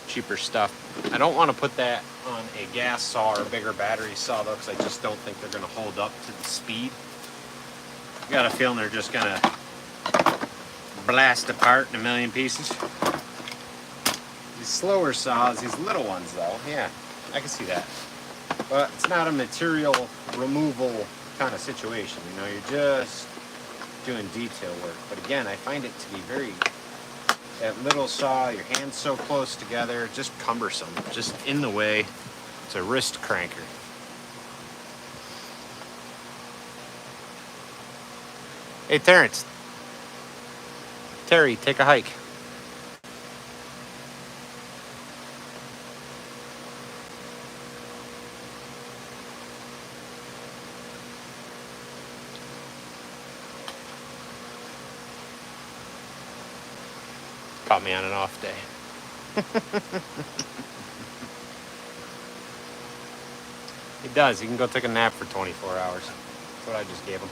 cheaper stuff. I don't want to put that on a gas saw or a bigger battery saw though, because I just don't think they're going to hold up to the speed. I got a feeling they're just going to blast apart in a million pieces. These slower saws, these little ones though, yeah, I can see that. But it's not a material removal kind of situation, you're just doing detail work. But again, I find it to be that little saw, your hands so close together, just cumbersome, just in the way. It's a wrist cranker. Hey, Terrence. Terry, take a hike. Caught me on an off day. He does. He can go take a nap for 24 hours. That's what I just gave him.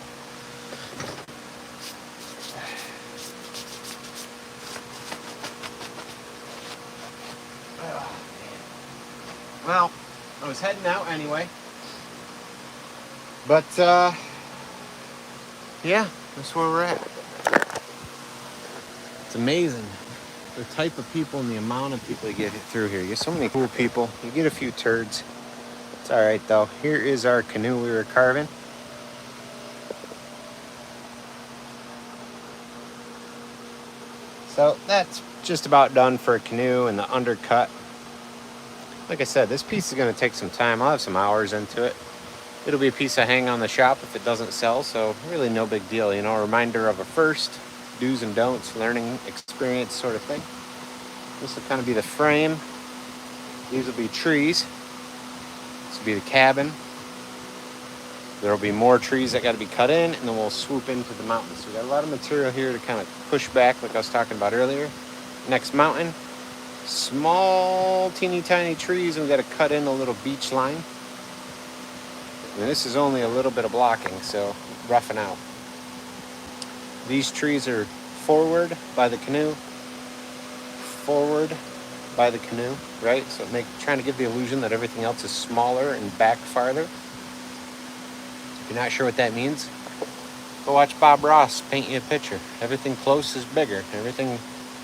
Well, I was heading out anyway. But yeah, that's where we're at. It's amazing the type of people and the amount of people you get through here. You get so many cool people. You get a few turds. It's all right though. Here is our canoe we were carving. So that's just about done for a canoe and the undercut. Like I said, this piece is going to take some time. I'll have some hours into it. It'll be a piece I hang on the shop if it doesn't sell, so really no big deal. You know, a reminder of a first, do's and don'ts, learning experience sort of thing. This will kind of be the frame. These will be trees. This will be the cabin. There will be more trees that got to be cut in, and then we'll swoop into the mountains. So we got a lot of material here to kind of push back, like I was talking about earlier. Next mountain, small, teeny tiny trees, and we got to cut in a little beach line. And this is only a little bit of blocking, so roughing out. These trees are forward by the canoe, forward by the canoe, right? So trying to give the illusion that everything else is smaller and back farther. If you're not sure what that means, go watch Bob Ross paint you a picture. Everything close is bigger. Everything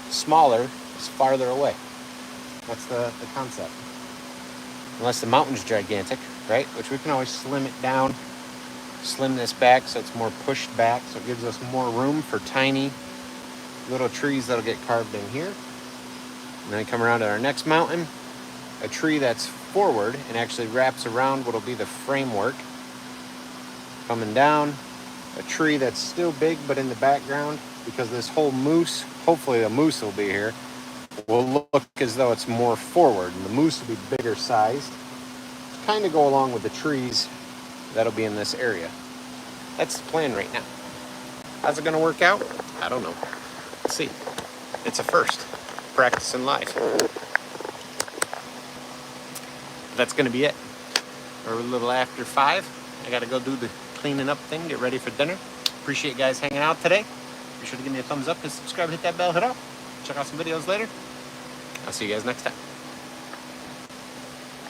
smaller is farther away. That's the concept. Unless the mountain's gigantic, right? Which we can always slim it down, slim this back so it's more pushed back, so it gives us more room for tiny little trees that'll get carved in here. And then we come around to our next mountain, a tree that's forward and actually wraps around what'll be the framework. Coming down, a tree that's still big but in the background, because this whole moose, hopefully the moose will be here, will look as though it's more forward, and the moose will be bigger sized. Kind of go along with the trees that'll be in this area. That's the plan right now. How's it going to work out? I don't know. Let's see. It's a first. Practicing live. That's going to be it. We're a little after 5. I got to go do the cleaning up thing, get ready for dinner. Appreciate you guys hanging out today. Be sure to give me a thumbs up and subscribe, hit that bell, hit up. Check out some videos later. I'll see you guys next time.